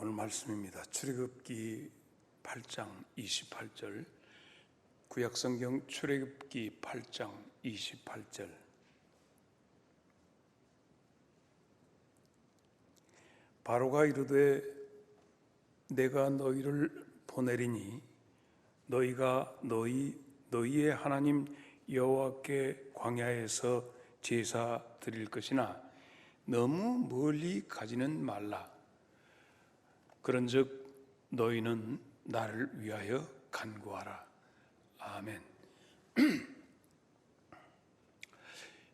오늘 말씀입니다. 출애굽기 8장 28절, 구약성경 출애굽기 8장 28절. 바로가 이르되 내가 너희를 보내리니 너희가 너희의 하나님 여호와께 광야에서 제사 드릴 것이나 너무 멀리 가지는 말라. 그런즉 너희는 나를 위하여 간구하라. 아멘.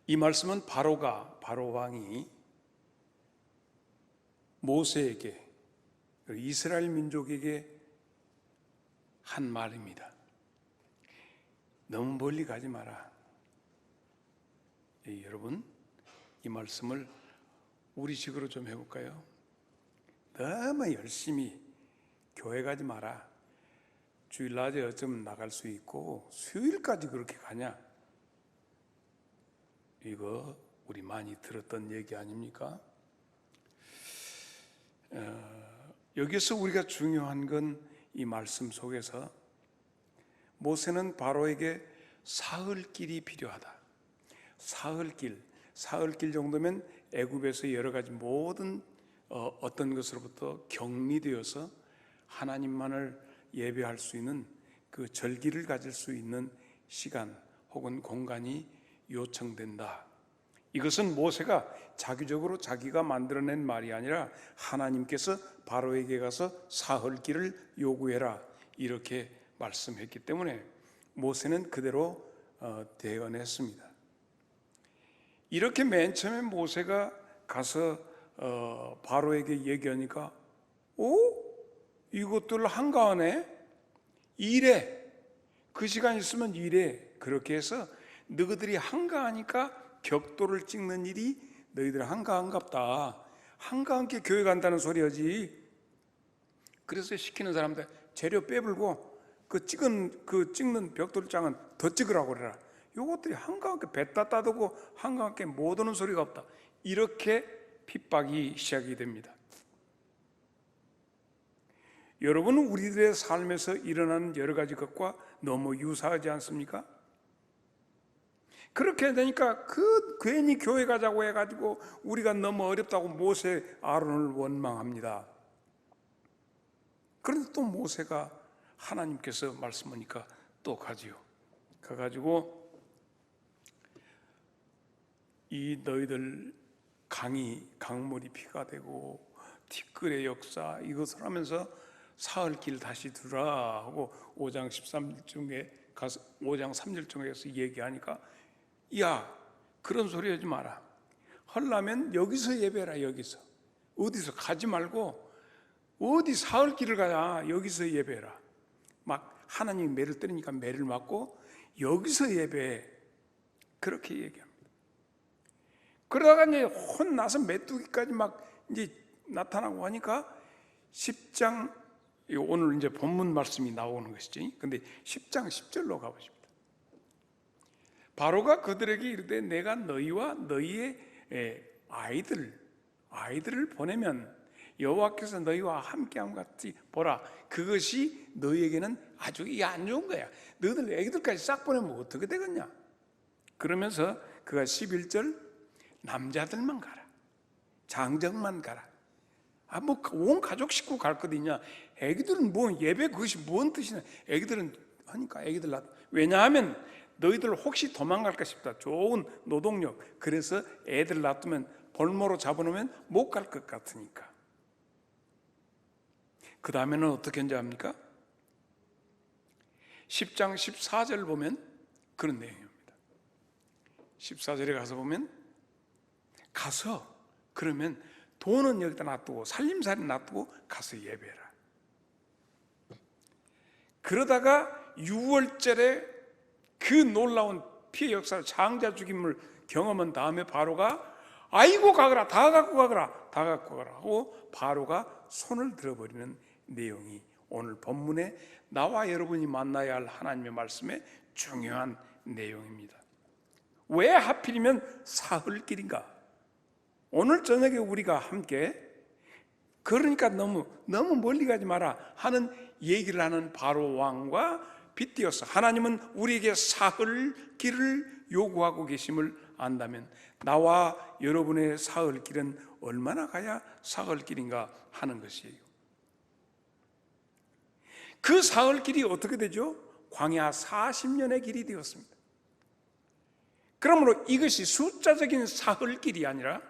이 말씀은 바로 왕이 모세에게, 이스라엘 민족에게 한 말입니다. 너무 멀리 가지 마라. 여러분, 이 말씀을 우리식으로 좀 해볼까요? 너무 열심히 교회 가지 마라. 주일낮에 어쩌면 나갈 수 있고 수요일까지 그렇게 가냐? 이거 우리 많이 들었던 얘기 아닙니까? 여기서 우리가 중요한 건 이 말씀 속에서 모세는 바로에게 사흘길이 필요하다. 사흘길 정도면 애굽에서 여러 가지 모든 어떤 것으로부터 격리되어서 하나님만을 예배할 수 있는 그 절기를 가질 수 있는 시간 혹은 공간이 요청된다. 이것은 모세가 자기적으로 자기가 만들어낸 말이 아니라 하나님께서 바로에게 가서 사흘길을 요구해라 이렇게 말씀했기 때문에 모세는 그대로 대언했습니다. 이렇게 맨 처음에 모세가 가서 바로에게 얘기하니까 이것들 한가하네? 일해. 그 시간 있으면 일해. 그렇게 해서 너희들이 한가하니까 벽돌을 찍는 일이 너희들 한가한갑다. 한가한게 교회 간다는 소리야지. 그래서 시키는 사람들 재료 빼불고 그 찍는 벽돌장은 더 찍으라고 그래라. 요것들이 한가하게 뱉다 따두고 한가하게 못 오는 소리가 없다. 이렇게 핍박이 시작이 됩니다. 여러분은 우리들의 삶에서 일어나는 여러 가지 것과 너무 유사하지 않습니까? 그렇게 되니까 괜히 교회 가자고 해가지고 우리가 너무 어렵다고 모세 아론을 원망합니다. 그런데 또 모세가 하나님께서 말씀하니까 또 가지요. 가가지고 이 너희들 강물이 피가 되고 티끌의 역사 이것을 하면서 사흘길 다시 두라 하고 5장 13절에 가서 5장 3절중에서 얘기하니까 야, 그런 소리 하지 마라. 하려면 여기서 예배라. 여기서 어디서 가지 말고 어디 사흘길을 가야 여기서 예배라. 막 하나님 매를 때리니까 매를 맞고 여기서 예배해. 그렇게 얘기합니다. 그러다가 이제 혼나서 메뚜기까지 막 이제 나타나고 하니까 10장, 오늘 이제 본문 말씀이 나오는 것이죠. 근데 10장 10절로 가보십니다. 바로가 그들에게 이르되 내가 너희와 너희의 아이들을 보내면 여호와께서 너희와 함께함 같이 보라. 그것이 너희에게는 아주 안 좋은 거야. 너희들 애기들까지 싹 보내면 어떻게 되겠냐? 그러면서 그가 11절 남자들만 가라. 장정만 가라. 뭐 온 가족 식구 갈 것 있냐? 애기들은 뭐 예배 그것이 뭔 뜻이냐? 애기들은 하니까 애기들 왜냐하면 너희들 혹시 도망갈까 싶다. 좋은 노동력. 그래서 애들 놔두면 볼모로 잡아놓으면 못 갈 것 같으니까. 그 다음에는 어떻게 이제 합니까? 10장 14절 보면 그런 내용입니다. 14절에 가서 보면 그러면 돈은 여기다 놔두고 살림살이 놔두고 가서 예배해라. 그러다가 6월절에 그 놀라운 피해 역사를 장자 죽임을 경험한 다음에 바로가 아이고 가거라. 다 갖고 가거라 하고 바로가 손을 들어버리는 내용이 오늘 본문에 나와 여러분이 만나야 할 하나님의 말씀의 중요한 내용입니다. 왜 하필이면 사흘길인가? 오늘 저녁에 우리가 함께 그러니까 너무 멀리 가지 마라 하는 얘기를 하는 바로 왕과 빗대어서 하나님은 우리에게 사흘 길을 요구하고 계심을 안다면 나와 여러분의 사흘 길은 얼마나 가야 사흘 길인가 하는 것이에요. 그 사흘 길이 어떻게 되죠? 광야 40년의 길이 되었습니다. 그러므로 이것이 숫자적인 사흘 길이 아니라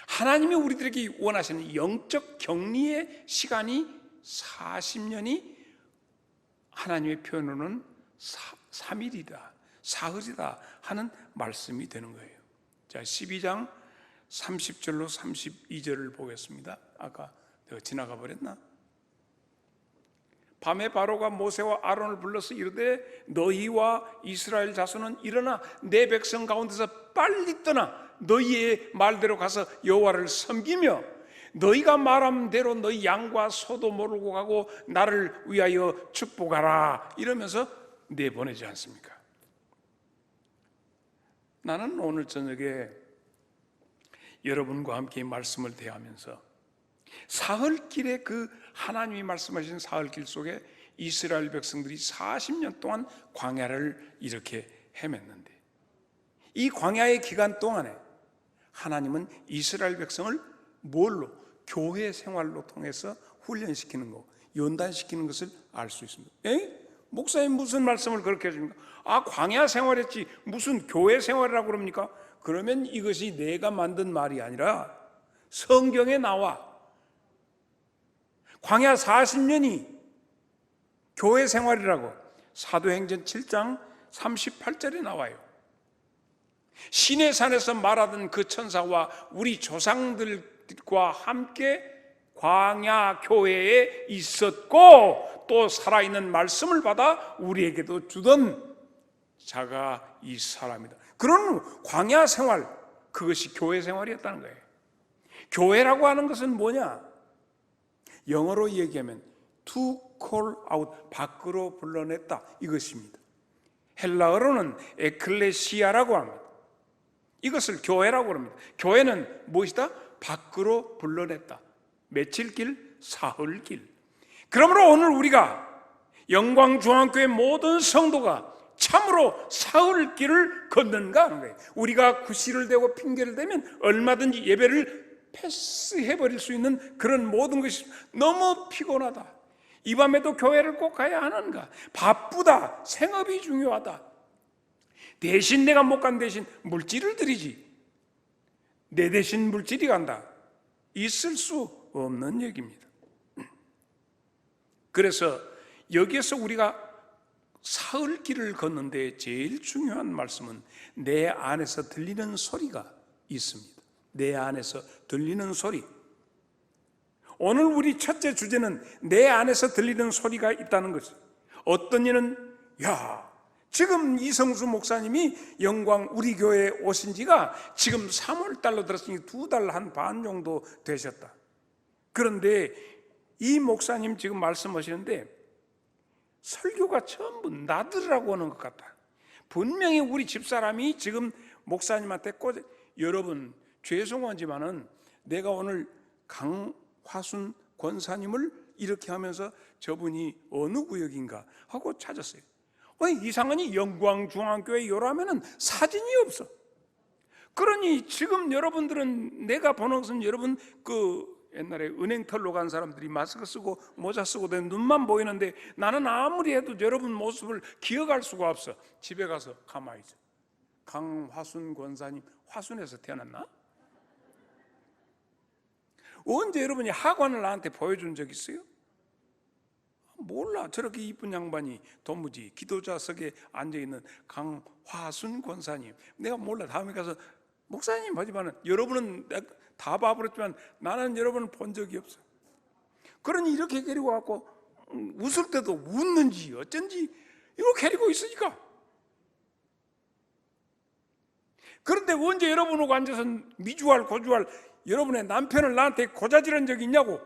하나님이 우리들에게 원하시는 영적 격리의 시간이 40년이 하나님의 표현으로는 3일이다, 사흘이다 하는 말씀이 되는 거예요. 자, 12장 30절로 32절을 보겠습니다. 아까 내가 지나가 버렸나? 밤에 바로가 모세와 아론을 불러서 이르되 너희와 이스라엘 자손은 일어나 내 백성 가운데서 빨리 떠나 너희의 말대로 가서 여호와를 섬기며 너희가 말한 대로 너희 양과 소도 몰고 가고 나를 위하여 축복하라 이러면서 내보내지 않습니까? 나는 오늘 저녁에 여러분과 함께 말씀을 대하면서 사흘길의 그 하나님이 말씀하신 사흘길 속에 이스라엘 백성들이 40년 동안 광야를 이렇게 헤맸는데 이 광야의 기간 동안에 하나님은 이스라엘 백성을 뭘로? 교회 생활로 통해서 훈련시키는 거, 연단시키는 것을 알 수 있습니다. 목사님 무슨 말씀을 그렇게 해줍니까? 광야 생활했지 무슨 교회 생활이라고 그럽니까? 그러면 이것이 내가 만든 말이 아니라 성경에 나와. 광야 40년이 교회 생활이라고 사도행전 7장 38절에 나와요. 시내산에서 말하던 그 천사와 우리 조상들과 함께 광야 교회에 있었고 또 살아있는 말씀을 받아 우리에게도 주던 자가 이 사람이다. 그런 광야 생활, 그것이 교회 생활이었다는 거예요. 교회라고 하는 것은 뭐냐? 영어로 얘기하면 to call out, 밖으로 불러냈다 이것입니다. 헬라어로는 에클레시아라고 합니다. 이것을 교회라고 합니다. 교회는 무엇이다? 밖으로 불러냈다. 며칠 길? 사흘 길. 그러므로 오늘 우리가 영광중앙교회 모든 성도가 참으로 사흘 길을 걷는가 하는 거예요. 우리가 구실을 대고 핑계를 대면 얼마든지 예배를 패스해버릴 수 있는 그런 모든 것이 너무 피곤하다, 이 밤에도 교회를 꼭 가야 하는가, 바쁘다, 생업이 중요하다, 대신 내가 못 간 대신 물질을 드리지 내 대신 물질이 간다, 있을 수 없는 얘기입니다. 그래서 여기에서 우리가 사흘 길을 걷는데 제일 중요한 말씀은 내 안에서 들리는 소리가 있습니다. 내 안에서 들리는 소리. 오늘 우리 첫째 주제는 내 안에서 들리는 소리가 있다는 것이죠. 어떤 이는 지금 이성수 목사님이 영광 우리 교회에 오신 지가 지금 3월달로 들었으니 2달 한 반 정도 되셨다. 그런데 이 목사님 지금 말씀하시는데 설교가 전부 나들으라고 하는 것 같다. 분명히 우리 집사람이 지금 목사님한테 여러분 죄송하지만은 내가 오늘 강화순 권사님을 이렇게 하면서 저분이 어느 구역인가 하고 찾았어요. 이상하니 영광중앙교회 요라면은 사진이 없어. 그러니 지금 여러분들은 내가 보는 것은 여러분 옛날에 은행털로 간 사람들이 마스크 쓰고 모자 쓰고 내 눈만 보이는데 나는 아무리 해도 여러분 모습을 기억할 수가 없어. 집에 가서 가만히 있어. 강화순 권사님, 화순에서 태어났나? 언제 여러분이 하관을 나한테 보여준 적 있어요? 몰라. 저렇게 이쁜 양반이 도무지 기도자석에 앉아있는 강화순 권사님, 내가 몰라. 다음에 가서 목사님 하지만은 여러분은 다 봐버렸지만 나는 여러분을 본 적이 없어. 그러니 이렇게 데리고 갖고 웃을 때도 웃는지 어쩐지 이렇게 데리고 있으니까. 그런데 언제 여러분하고 앉아서 미주알 고주알 여러분의 남편을 나한테 고자질한 적이 있냐고.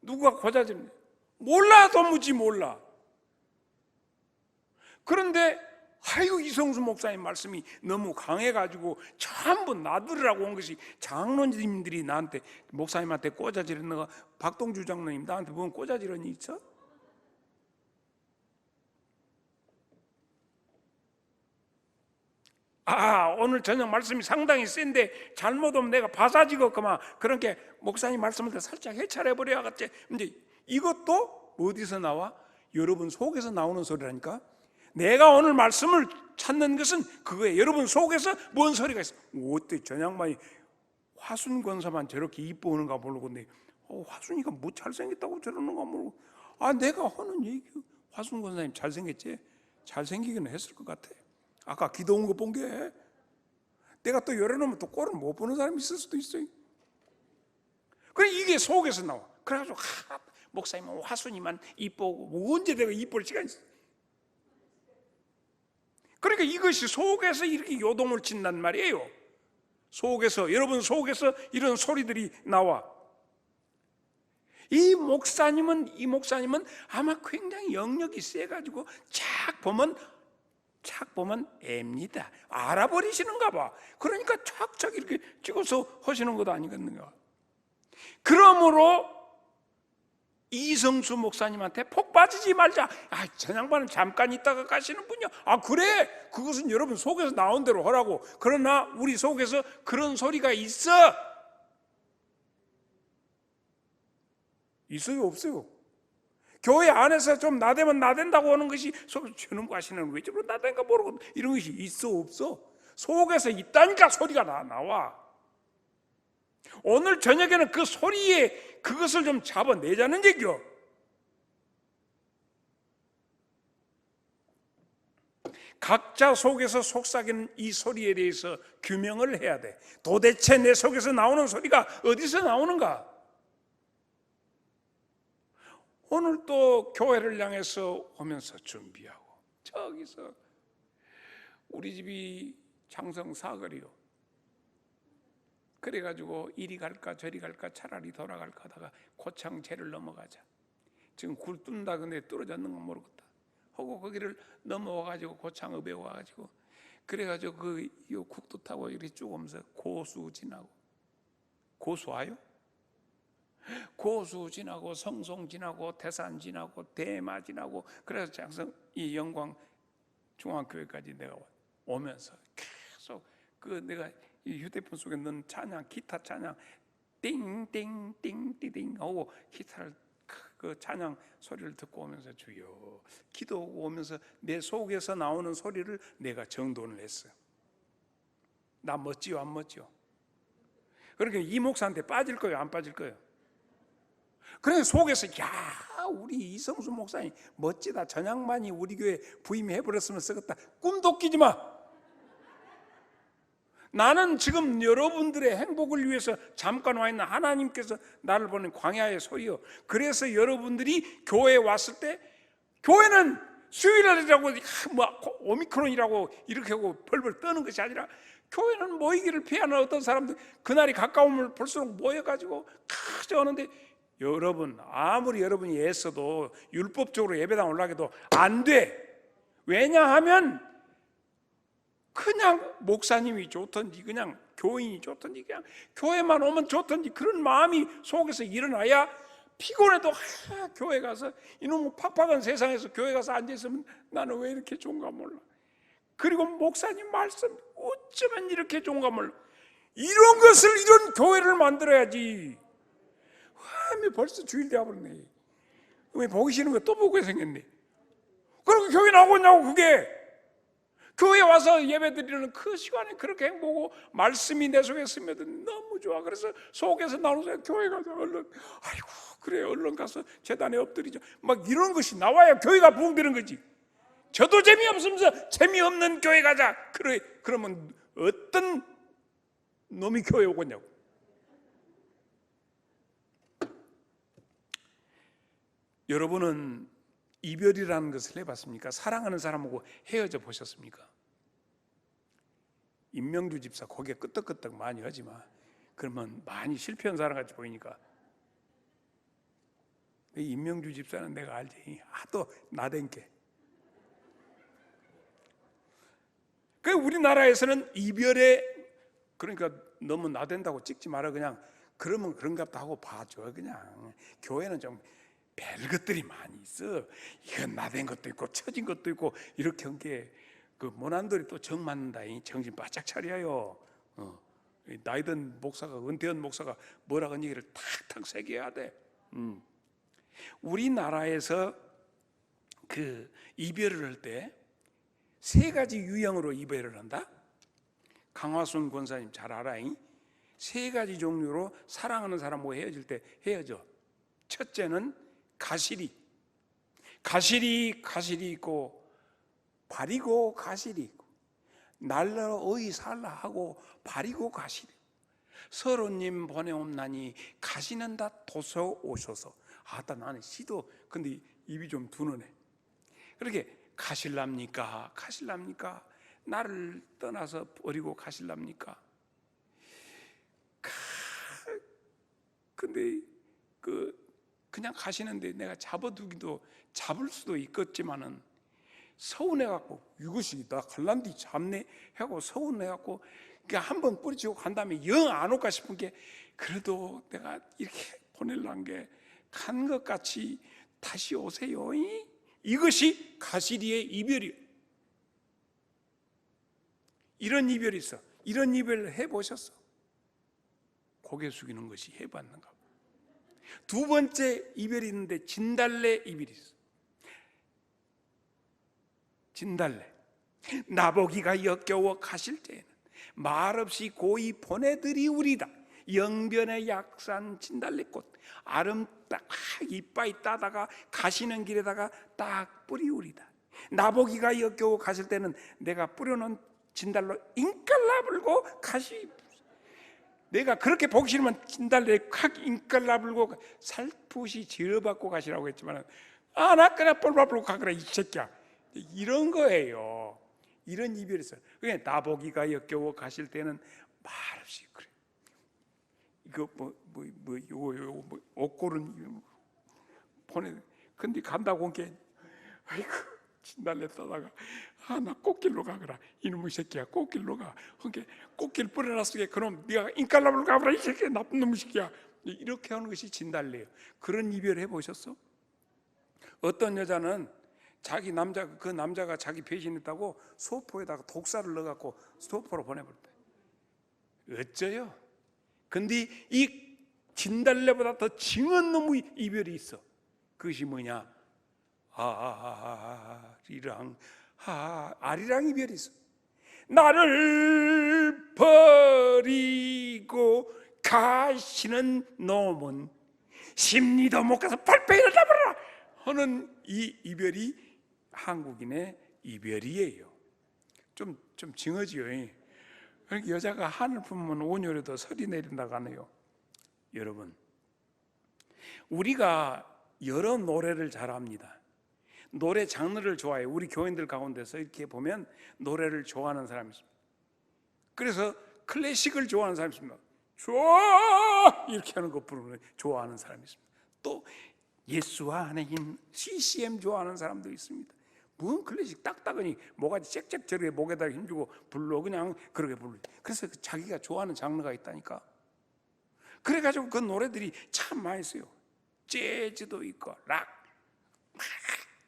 누가 고자질한? 몰라. 도무지 몰라. 그런데 아이고, 이성수 목사님 말씀이 너무 강해가지고 전부 놔두라고 온 것이 장로님들이 나한테, 목사님한테 꽂아지는 거가, 박동주 장로님 나한테 뭔 꽂아지는 일 있어? 오늘 저녁 말씀이 상당히 센데 잘못하면 내가 바사지고 그만 그렇게 목사님 말씀을 살짝 해찰해버려야겠지. 근데 이것도 어디서 나와? 여러분 속에서 나오는 소리라니까. 내가 오늘 말씀을 찾는 것은 그거예요. 여러분 속에서 뭔 소리가 있어? 어때 저 양반이 화순 권사만 저렇게 이뻐하는가 모르고, 근데 화순이가 뭐 잘생겼다고 저러는가 모르고, 내가 하는 얘기, 화순 권사님 잘생겼지? 잘생기긴 했을 것 같아. 아까 기도 온 거 본 게, 내가 또 열어놓으면 또 꼴을 못 보는 사람이 있을 수도 있어요. 그래, 이게 속에서 나와. 그래가지고 목사님은 화순이만 이뻐고 언제 내가 이쁠 시간이 있어? 그러니까 이것이 속에서 이렇게 요동을 친단 말이에요. 속에서, 여러분 속에서 이런 소리들이 나와. 이 목사님은 아마 굉장히 영역이 세가지고 착 보면 앱니다. 알아버리시는가 봐. 그러니까 착착 이렇게 찍어서 하시는 것도 아니겠는가. 그러므로 이성수 목사님한테 폭 빠지지 말자. 저 양반은 잠깐 있다가 가시는 분이야. 그래, 그것은 여러분 속에서 나온 대로 하라고. 그러나 우리 속에서 그런 소리가 있어요, 없어요? 교회 안에서 좀 나대면 나댄다고 하는 것이 속에서 저놈 과시는 왜 저런 나댄가 모르고 이런 것이 있어, 없어? 속에서 있다니까 소리가 나와. 오늘 저녁에는 그 소리에 그것을 좀 잡아내자는 얘기요. 각자 속에서 속삭이는 이 소리에 대해서 규명을 해야 돼. 도대체 내 속에서 나오는 소리가 어디서 나오는가? 오늘 또 교회를 향해서 오면서 준비하고, 저기서 우리 집이 장성 사거리요. 그래가지고 이리 갈까 저리 갈까 차라리 돌아갈까 하다가 고창제를 넘어가자. 지금 굴 뚫는다 근데 떨어졌는 건 모르겠다 하고 거기를 넘어와가지고 고창읍에 와가지고, 그래가지고 그 국도 타고 이렇게 쭉 오면서 고수 지나고, 고수 와요? 고수 지나고 성송 지나고 태산 지나고 대마 지나고, 그래서 장성 이 영광 중앙교회까지 내가 오면서 계속 그 내가 이 휴대폰 속에 넣은 찬양, 기타 찬양 띵띵띵띵띵 하고 기타를 그 찬양 소리를 듣고 오면서 주여 기도하고 오면서 내 속에서 나오는 소리를 내가 정돈을 했어요. 나 멋지요, 안 멋지요? 그러니까 이 목사한테 빠질 거예요, 안 빠질 거예요? 그래서 속에서 우리 이성수 목사님 멋지다, 저 양반이 우리 교회 부임해버렸으면 쓰겠다, 꿈도 끼지 마. 나는 지금 여러분들의 행복을 위해서 잠깐 와 있는 하나님께서 나를 보낸 광야의 소리요. 그래서 여러분들이 교회에 왔을 때, 교회는 수요일이라고 오미크론이라고 이렇게 하고 벌벌 떠는 것이 아니라, 교회는 모이기를 피하는 어떤 사람들, 그날이 가까우면 볼수록 모여가지고 크죠 하는데, 여러분 아무리 여러분이 애써도 율법적으로 예배당 올라가도 안 돼. 왜냐하면 그냥 목사님이 좋든지 그냥 교인이 좋든지 그냥 교회만 오면 좋든지 그런 마음이 속에서 일어나야, 피곤해도 교회 가서 이놈의 팍팍한 세상에서 교회 가서 앉아있으면 나는 왜 이렇게 좋은가 몰라. 그리고 목사님 말씀 어쩌면 이렇게 좋은가 몰라. 이런 것을, 이런 교회를 만들어야지. 왜 벌써 주일 되어버렸네. 왜 보기 싫은 거 또 보고 생겼네. 그리고 교회 나오냐고. 그게 교회 와서 예배 드리는 그 시간에 그렇게 행복하고 말씀이 내 속에 스며든 너무 좋아. 그래서 속에서 나오는 소리, 교회 가서 얼른, 아이고 그래 얼른 가서 제단에 엎드리죠, 막 이런 것이 나와야 교회가 부흥되는 거지. 저도 재미없으면서 재미없는 교회 가자, 그래 그러면 어떤 놈이 교회 오겠냐고. 여러분은 이별이라는 것을 해봤습니까? 사랑하는 사람하고 헤어져 보셨습니까? 임명주 집사 고개 끄덕끄덕 많이 하지만 그러면 많이 실패한 사람같이 보이니까. 임명주 집사는 내가 알지, 하도 나댄게. 그 우리나라에서는 이별에, 그러니까 너무 나댄다고 찍지 마라, 그냥 그러면 그런가 보다 하고 봐줘. 그냥 교회는 좀 별것들이 많이 있어. 이건 나댄 것도 있고 처진 것도 있고 이렇게 한 게, 그 모난돌이 또 정 맞는다. 정신 바짝 차려요. 나이든 목사가, 은퇴한 목사가 뭐라고 하는 얘기를 탁탁 새겨야 돼. 우리나라에서 그 이별을 할 때 세 가지 유형으로 이별을 한다. 강화순 권사님 잘 알아잉? 세 가지 종류로 사랑하는 사람하고 헤어질 때 헤어져. 첫째는 가시리 있고, 바리고 가시리 있고, 날라 어이 살라 하고 바리고 가시리. 서로님 보내옵나니 가시는 다 도서 오셔서. 아따, 나는 시도 근데 입이 좀 둔하네. 그렇게 가실랍니까? 나를 떠나서 버리고 가실랍니까? 근데 그냥 가시는데 내가 잡을 수도 있겠지만은 서운해갖고, 이것이 나 갈란디 잡네 하고 서운해갖고 그냥 한번 뿌리치고 간 다음에 영 안 올까 싶은 게, 그래도 내가 이렇게 보내려는 게 간 것 같이 다시 오세요. 이것이 가시리의 이별이에요. 이런 이별이 있어. 이런 이별을 해보셨어? 고개 숙이는 것이 해봤는가? 두 번째 이별이 있는데 진달래 이별이 있어. 진달래. 나보기가 역겨워 가실 때에는 말없이 고이 보내드리우리다. 영변의 약산 진달래꽃 아름 딱 이빠이 따다가 가시는 길에다가 딱 뿌리우리다. 나보기가 역겨워 가실 때는 내가 뿌려놓은 진달로 인깔나불고 가시. 내가 그렇게 보기 싫으면 진달래 확 인깔나불고 살풋이 지어받고 가시라고 했지만, 나 그냥 뻘뻘 가거라 이 새끼야. 이런 거예요. 이런 이별이 있어요. 그러니까 나보기가 역겨워 가실 때는 말없이 그래. 이거 옷고른 보내. 근데 간다고 한 게, 아이고 진달래 따다가 나 꽃길로 가거라 이놈의 새끼야. 꽃길로 가. 그게 꽃길 뿌려놨으게 그럼 네가 인깔나무로 가거라 이 새끼야, 나쁜 놈의 새끼야. 이렇게 하는 것이 진달래예요. 그런 이별 해보셨어? 어떤 여자는 자기 남자가 자기 배신했다고 소포에다가 독사를 넣어갖고 소포로 보내버렸대. 어쩌요? 근데 이 진달래보다 더 징한 놈의 이별이 있어. 그것이 뭐냐? 아리랑 이별이 있어. 나를 버리고 가시는 놈은 심리도 못 가서 발빼기를 잡아라 하는 이 이별이 한국인의 이별이에요. 좀 징하지요. 여자가 하늘 품으면 온열에도 설이 내린다고 하네요. 여러분, 우리가 여러 노래를 잘합니다. 노래 장르를 좋아해요. 우리 교인들 가운데서 이렇게 보면 노래를 좋아하는 사람이 있습니다. 그래서 클래식을 좋아하는 사람이 있습니다. 좋아! 이렇게 하는 거 부르는 좋아하는 사람이 있습니다. 또 예수 안에 있는 CCM 좋아하는 사람도 있습니다. 뭔 클래식 딱딱하니 뭐가지 짹짹 저렇게 목에다 힘주고 불러, 그냥 그렇게 불러. 그래서 자기가 좋아하는 장르가 있다니까. 그래가지고 그 노래들이 참 많이 있어요. 재즈도 있고 락,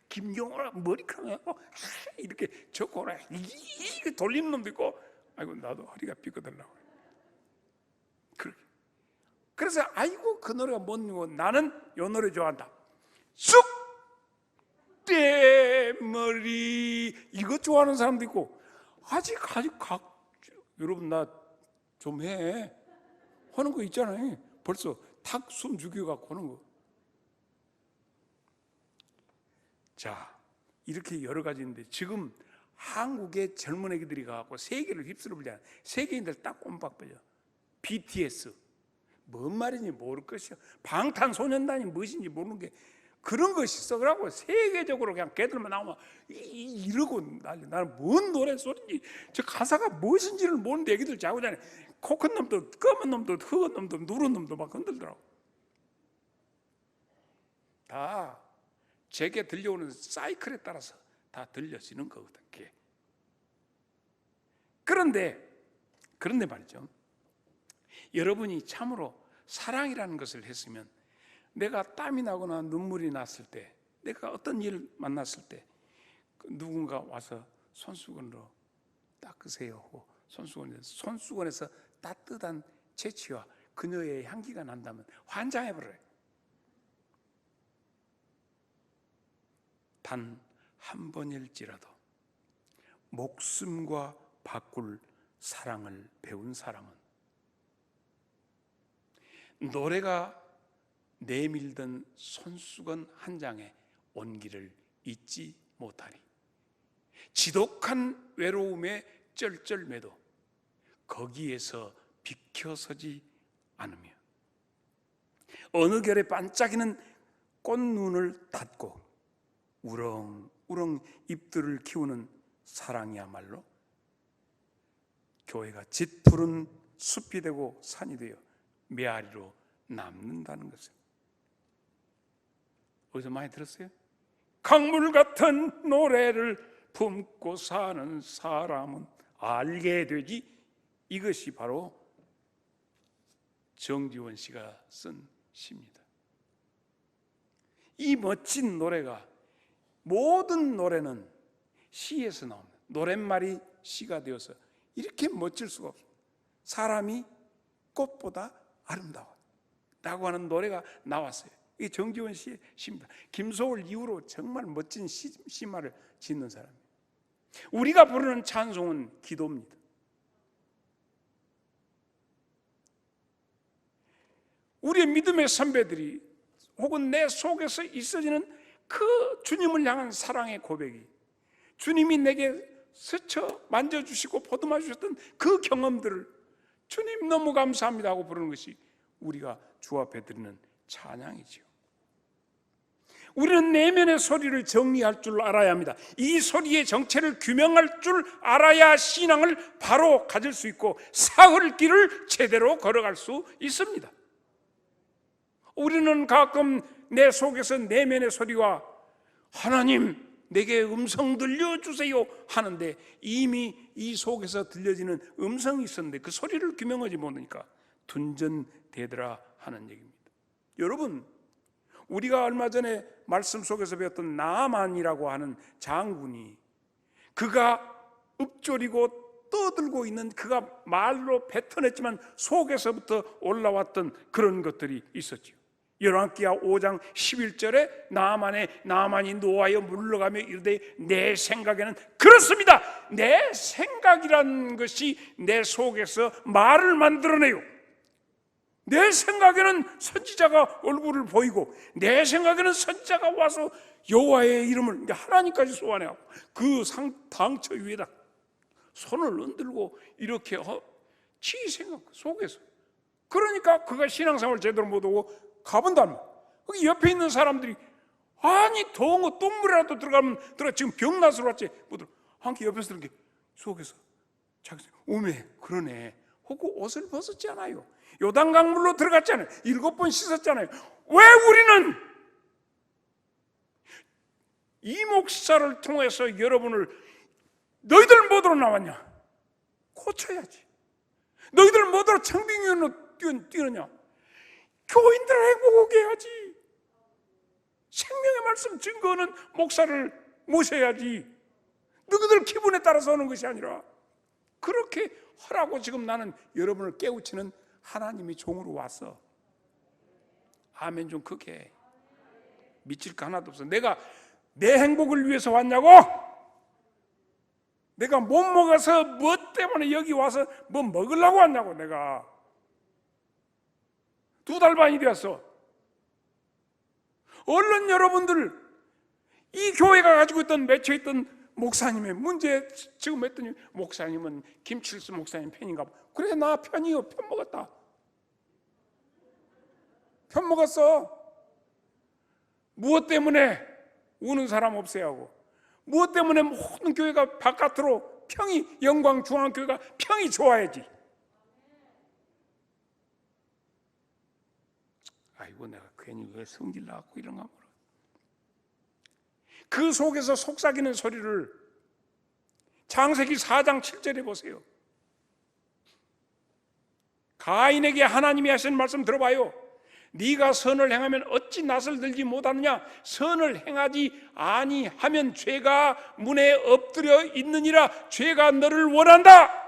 김경호라 머리카락하고 이렇게 저거라 이게 돌리는 놈도 있고, 아이고 나도 허리가 삐거들라고. 그래서 아이고 그 노래가 뭔고, 나는 요 노래 좋아한다. 쑥 대머리 이거 좋아하는 사람도 있고, 아직 여러분 나 좀 해 하는 거 있잖아요. 벌써 탁 숨 죽여갖고 하는 거. 자, 이렇게 여러 가지 있는데 지금 한국의 젊은 애기들이 가갖고 세계를 휩쓸어 불잖아. 세계인들 딱 꼼박버려. BTS 뭔 말인지 모를 것이야. 방탄소년단이 무엇인지 모르는 게 그런 것이 있어. 그러고 세계적으로 그냥 걔들만 나오면 이러고 난리. 나는 뭔 노래 소리인지 저 가사가 무엇인지를 모르는데 애기들 자고 자네. 코큰 놈도 검은 놈도 흑은 놈도 누런 놈도 막 흔들더라고. 다 제게 들려오는 사이클에 따라서 다 들려지는 거거든. 그게. 그런데 말이죠, 여러분이 참으로 사랑이라는 것을 했으면, 내가 땀이 나거나 눈물이 났을 때, 내가 어떤 일을 만났을 때 누군가 와서 손수건으로 닦으세요 하고 손수건에서 따뜻한 재치와 그녀의 향기가 난다면 환장해버려요. 단 한 번일지라도 목숨과 바꿀 사랑을 배운 사람은 노래가 내밀던 손수건 한 장의 온기를 잊지 못하리. 지독한 외로움의 쩔쩔매도 거기에서 비켜서지 않으며, 어느 결에 반짝이는 꽃눈을 닫고 우렁우렁 잎들을 키우는 사랑이야말로 교회가 짙푸른 숲이 되고 산이 되어 메아리로 남는다는 것을 어디서 많이 들었어요? 강물 같은 노래를 품고 사는 사람은 알게 되지. 이것이 바로 정지원 씨가 쓴 시입니다. 이 멋진 노래가, 모든 노래는 시에서 나옵니다. 노랫말이 시가 되어서 이렇게 멋질 수가 없습니다. 사람이 꽃보다 아름다워 라고 하는 노래가 나왔어요. 이게 정지원 씨의 시입니다. 김소월 이후로 정말 멋진 시말을 짓는 사람이에요. 우리가 부르는 찬송은 기도입니다. 우리의 믿음의 선배들이 혹은 내 속에서 있어지는 그 주님을 향한 사랑의 고백이, 주님이 내게 스쳐 만져주시고 보듬어 주셨던 그 경험들을 주님 너무 감사합니다 하고 부르는 것이 우리가 주 앞에 드리는 찬양이지요. 우리는 내면의 소리를 정리할 줄 알아야 합니다. 이 소리의 정체를 규명할 줄 알아야 신앙을 바로 가질 수 있고 사흘 길을 제대로 걸어갈 수 있습니다. 우리는 가끔 내 속에서 내면의 소리와 하나님 내게 음성 들려주세요 하는데, 이미 이 속에서 들려지는 음성이 있었는데 그 소리를 규명하지 못하니까 둔전되더라 하는 얘기입니다. 여러분, 우리가 얼마 전에 말씀 속에서 배웠던 나아만이라고 하는 장군이, 그가 읊조리고 떠들고 있는, 그가 말로 뱉어냈지만 속에서부터 올라왔던 그런 것들이 있었죠. 열왕기하 5장 11절에 나아만이 노하여 물러가며 이르되 내 생각에는 그렇습니다. 내 생각이라는 것이 내 속에서 말을 만들어내요. 내 생각에는 선지자가 얼굴을 보이고, 내 생각에는 선지자가 와서 여호와의 이름을, 하나님까지 소환해하고 그 당처 위에다 손을 흔들고 이렇게 지 생각 속에서, 그러니까 그가 신앙생활 제대로 못하고 가본다는 거예요. 옆에 있는 사람들이 아니 더운 거 똥물이라도 들어가면 지금 병나서 왔지 못 들어. 한게 옆에서 들은 게 속에서 자기 오메 그러네 하고 옷을 벗었잖아요. 요단강물로 들어갔잖아요. 7번 씻었잖아요. 왜 우리는 이 목사를 통해서 여러분을 너희들 뭐더러 나왔냐? 고쳐야지. 너희들 뭐더러 청빙위원으로 뛰느냐? 교인들을 행복하게 해야지. 생명의 말씀 증거하는 목사를 모셔야지. 너희들 기분에 따라서 하는 것이 아니라 그렇게 하라고 지금 나는 여러분을 깨우치는 하나님이 종으로 왔어. 아멘 좀 크게 해. 미칠 거 하나도 없어. 내가 내 행복을 위해서 왔냐고? 내가 못 먹어서 뭐 때문에 여기 와서 뭐 먹으려고 왔냐고. 내가 2달 반이 되었어. 얼른 여러분들 이 교회가 가지고 있던 맺혀있던 목사님의 문제 지금 했더니 목사님은 김칠수 목사님 편인가 봐. 그래 나 편이요. 편 먹었다. 편 먹었어. 무엇 때문에? 우는 사람 없애야 하고, 무엇 때문에 모든 교회가 바깥으로 평이, 영광중앙교회가 평이 좋아야지. 아이고 내가 괜히 왜 성질 나갖고 이런가 모르. 그 속에서 속삭이는 소리를 창세기 4장 7절에 보세요. 가인에게 하나님이 하신 말씀 들어봐요. 네가 선을 행하면 어찌 낯을 들지 못하느냐? 선을 행하지 아니하면 죄가 문에 엎드려 있느니라. 죄가 너를 원한다.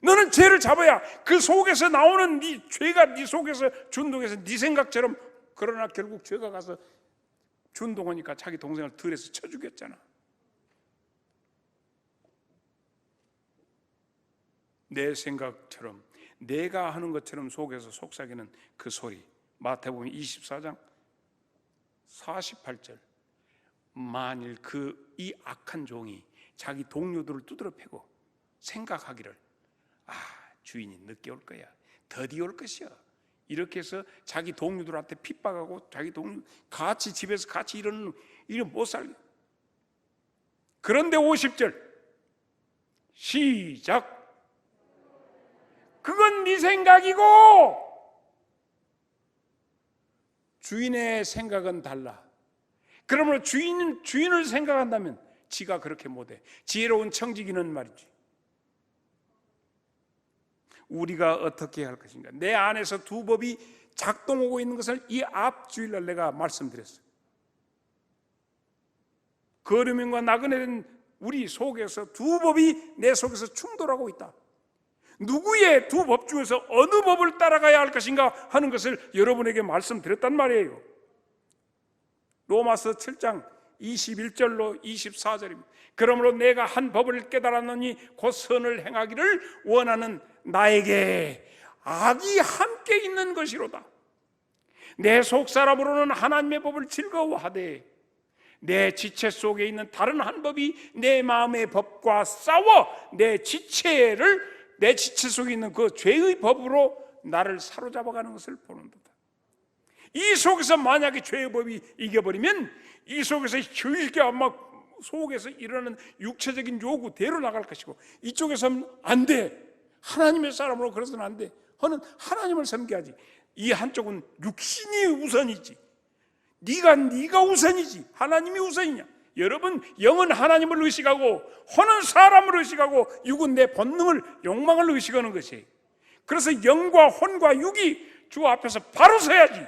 너는 죄를 잡아야 그 속에서 나오는 네 죄가 네 속에서 준동해서 네 생각처럼, 그러나 결국 죄가 가서 준동하니까 자기 동생을 들에서 쳐 죽였잖아. 내 생각처럼, 내가 하는 것처럼 속에서 속삭이는 그 소리. 마태복음 24장 48절. 만일 이 악한 종이 자기 동료들을 두드려 패고 생각하기를, 주인이 늦게 올 거야, 더디 올 것이야, 이렇게 해서 자기 동료들한테 핍박하고 자기 동료 같이 집에서 같이 이러는 못 살게. 그런데 50절 시작. 그건 네 생각이고 주인의 생각은 달라. 그러므로 주인을 생각한다면 지가 그렇게 못해. 지혜로운 청지기는 말이지, 우리가 어떻게 할 것인가. 내 안에서 두 법이 작동하고 있는 것을 이 앞 주일날 내가 말씀드렸어요. 거류민과 나그네 된 우리 속에서 두 법이 내 속에서 충돌하고 있다. 누구의 두 법 중에서 어느 법을 따라가야 할 것인가 하는 것을 여러분에게 말씀드렸단 말이에요. 로마서 7장 21절로 24절입니다. 그러므로 내가 한 법을 깨달았노니 곧 선을 행하기를 원하는 나에게 악이 함께 있는 것이로다. 내 속사람으로는 하나님의 법을 즐거워하되 내 지체 속에 있는 다른 한 법이 내 마음의 법과 싸워 내 지체 속에 있는 그 죄의 법으로 나를 사로잡아가는 것을 보는 듯다. 이 속에서 만약에 죄의 법이 이겨버리면 이 속에서 hir게 막 속에서 일어나는 육체적인 요구대로 나갈 것이고, 이쪽에서는 안 돼, 하나님의 사람으로 그래서는 안 돼, 하나님을 섬겨야지. 이 한쪽은 육신이 우선이지, 네가 우선이지 하나님이 우선이냐? 여러분, 영은 하나님을 의식하고 혼은 사람을 의식하고 육은 내 본능을, 욕망을 의식하는 것이에요. 그래서 영과 혼과 육이 주 앞에서 바로 서야지.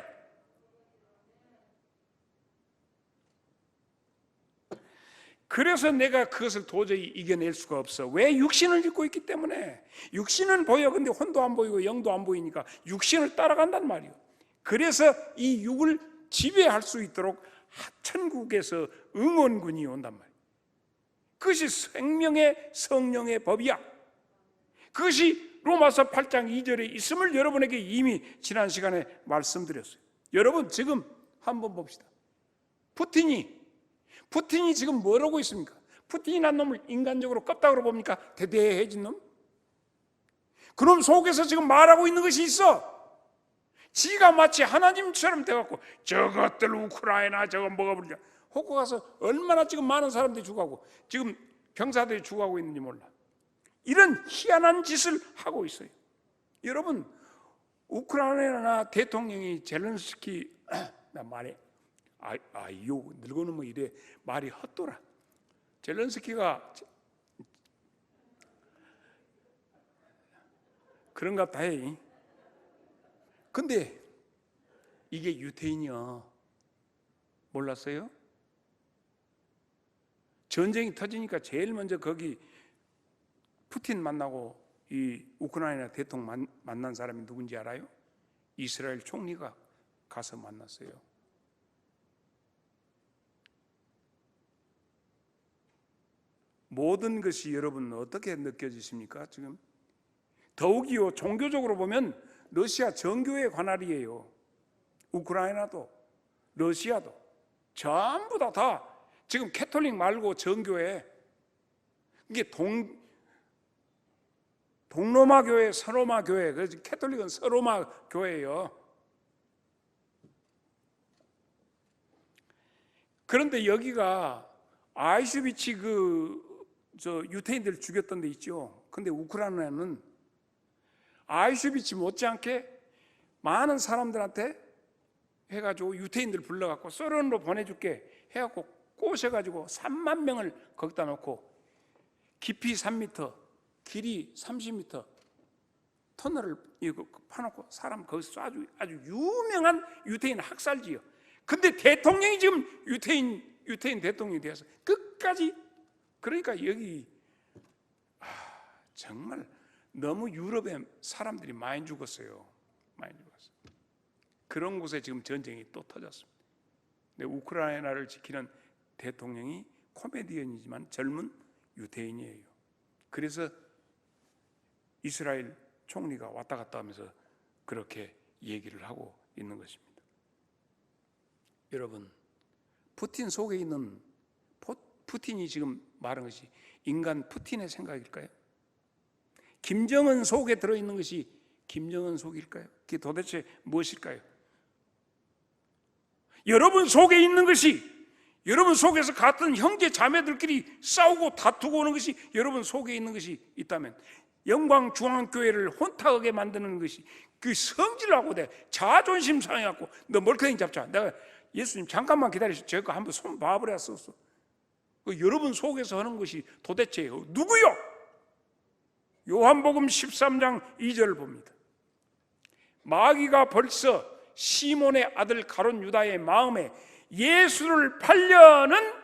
그래서 내가 그것을 도저히 이겨낼 수가 없어. 왜? 육신을 입고 있기 때문에. 육신은 보여, 근데 혼도 안 보이고 영도 안 보이니까 육신을 따라간단 말이에요. 그래서 이 육을 지배할 수 있도록 천국에서 응원군이 온단 말이에요. 그것이 생명의 성령의 법이야. 그것이 로마서 8장 2절에 있음을 여러분에게 이미 지난 시간에 말씀드렸어요. 여러분, 지금 한번 봅시다. 푸틴이 지금 뭐라고 있습니까? 푸틴이란 놈을 인간적으로 껍닥으로 봅니까? 대대해진 놈? 그놈 속에서 지금 말하고 있는 것이 있어. 지가 마치 하나님처럼 돼갖고 저것들 우크라이나 저거 뭐가 부르냐 혹고 가서 얼마나 지금 많은 사람들이 죽어가고 지금 병사들이 죽어가고 있는지 몰라. 이런 희한한 짓을 하고 있어요. 여러분, 우크라이나 대통령이 젤렌스키 나 말해 아이요 늙어는 뭐 이래 말이 헛돌아. 젤렌스키가 그런가 다 해. 근데 이게 유태인이야. 몰랐어요? 전쟁이 터지니까 제일 먼저 거기 푸틴 만나고 이 우크라이나 대통령 만난 사람이 누군지 알아요? 이스라엘 총리가 가서 만났어요. 모든 것이 여러분 어떻게 느껴지십니까? 지금 더욱이요, 종교적으로 보면 러시아 정교의 관할이에요. 우크라이나도 러시아도 전부 다 지금 캐톨릭 말고 정교회. 이게 동로마 교회, 서로마 교회. 그래서 캐톨릭은 서로마 교회예요. 그런데 여기가 아이슈비츠 저 유태인들 죽였던 데 있죠. 근데 우크라이나는 아이슈비츠 못지않게 많은 사람들한테 해가지고 유태인들 불러갖고 소련으로 보내줄게 해갖고 꼬셔가지고 3만 명을 거기다 놓고 깊이 3m, 길이 30m, 터널을 이거 파놓고 사람 거기서 아주 유명한 유태인 학살지요. 근데 대통령이 지금 유태인 대통령이 되어서 끝까지, 그러니까 여기 정말 너무 유럽에 사람들이 많이 죽었어요. 많이 죽었어요. 그런 곳에 지금 전쟁이 또 터졌습니다. 근데 우크라이나를 지키는 대통령이 코미디언이지만 젊은 유태인이에요. 그래서 이스라엘 총리가 왔다 갔다 하면서 그렇게 얘기를 하고 있는 것입니다. 여러분, 푸틴 속에 있는 푸틴이 지금 말한 것이 인간 푸틴의 생각일까요? 김정은 속에 들어있는 것이 김정은 속일까요? 그게 도대체 무엇일까요? 여러분 속에 있는 것이, 여러분 속에서 같은 형제 자매들끼리 싸우고 다투고 오는 것이 여러분 속에 있는 것이 있다면, 영광중앙교회를 혼탁하게 만드는 것이 그 성질하고 내 자존심 상해갖고 너 멀쩡히 잡자, 내가 예수님 잠깐만 기다리시오, 제가 한번 손 봐버렸었어. 여러분 속에서 하는 것이 도대체 누구요? 요한복음 13장 2절을 봅니다. 마귀가 벌써 시몬의 아들 가룟 유다의 마음에 예수를 팔려는,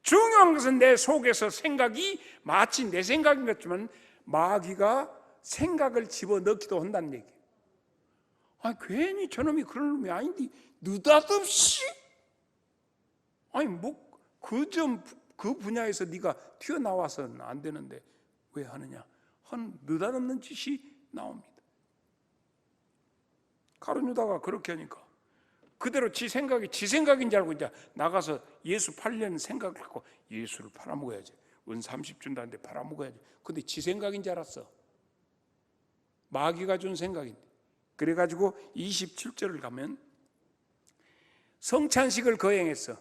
중요한 것은 내 속에서 생각이 마치 내 생각인 것 같지만 마귀가 생각을 집어넣기도 한다는 얘기예요. 괜히 저놈이 그럴 놈이 아닌데 느닷없이, 그 분야에서 네가 튀어나와서는 안 되는데 왜 하느냐? 느닷없는 짓이 나옵니다. 가룟 유다가 그렇게 하니까 그대로 지 생각인 줄 알고 이제 나가서 예수 팔려는 생각을 갖고 예수를 팔아먹어야지, 은 30 준다는데 팔아먹어야지. 근데 지 생각인 줄 알았어. 마귀가 준 생각인데. 그래가지고 27절을 가면 성찬식을 거행했어.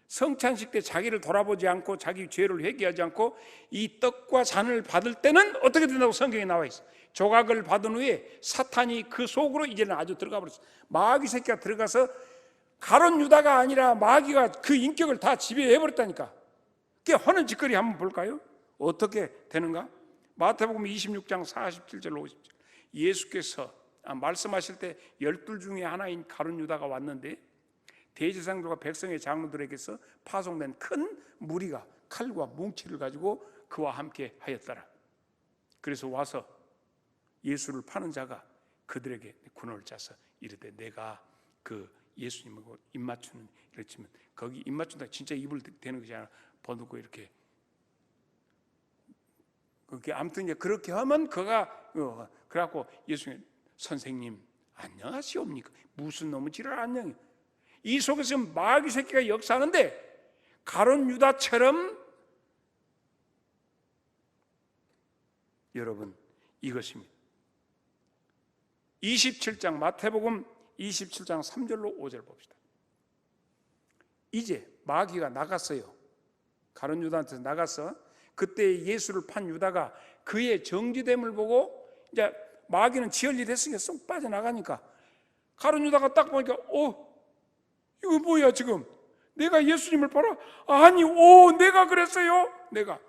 성찬식 때 자기를 돌아보지 않고 자기 죄를 회개하지 않고 이 떡과 잔을 받을 때는 어떻게 된다고 성경에 나와 있어. 조각을 받은 후에 사탄이 그 속으로 이제는 아주 들어가 버렸어. 마귀 새끼가 들어가서 가룟 유다가 아니라 마귀가 그 인격을 다 지배해 버렸다니까. 그게 하는 짓거리 한번 볼까요? 어떻게 되는가? 마태복음 26장 47절 50절. 예수께서 말씀하실 때 12 중에 하나인 가룟 유다가 왔는데 대제사장들과 백성의 장로들에게서 파송된 큰 무리가 칼과 뭉치를 가지고 그와 함께 하였더라. 그래서 와서 예수를 파는 자가 그들에게 군을 짜서 이르되 내가 그 예수님하고 입 맞추는, 이렇지만 거기 입 맞춘다 진짜 입을 대는 것이 아니라 버누고 이렇게, 그게 아무튼 이제 그렇게 하면 그가 그래갖고 예수님, 선생님 안녕하시옵니까? 무슨 놈의 지랄 안녕이. 이 속에서 마귀 새끼가 역사하는데 가룟 유다처럼 여러분 이것입니다. 27장 마태복음 27장 3절로 5절 봅시다. 이제 마귀가 나갔어요. 가룟 유다한테서 나갔어. 그때 예수를 판 유다가 그의 정지됨을 보고 이제 마귀는 지혈이 됐으니까 쏙 빠져나가니까 가룟 유다가 딱 보니까 이거 뭐야 지금 내가 예수님을 팔아? 아니 내가 그랬어요. 내가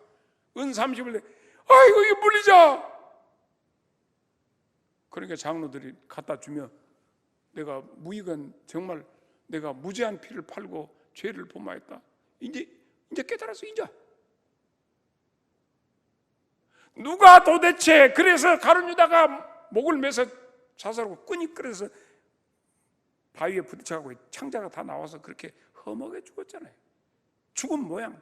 은 30을 내 이거 물리자. 그러니까 장로들이 갖다 주면 내가 무익은 정말 내가 무죄한 피를 팔고 죄를 범하였다. 이제 깨달았어. 이제 누가 도대체 그래서 가룟 유다가 목을 매서 자살하고 끈이 끌어서 바위에 부딪혀가고 창자가 다 나와서 그렇게 험하게 죽었잖아요. 죽은 모양.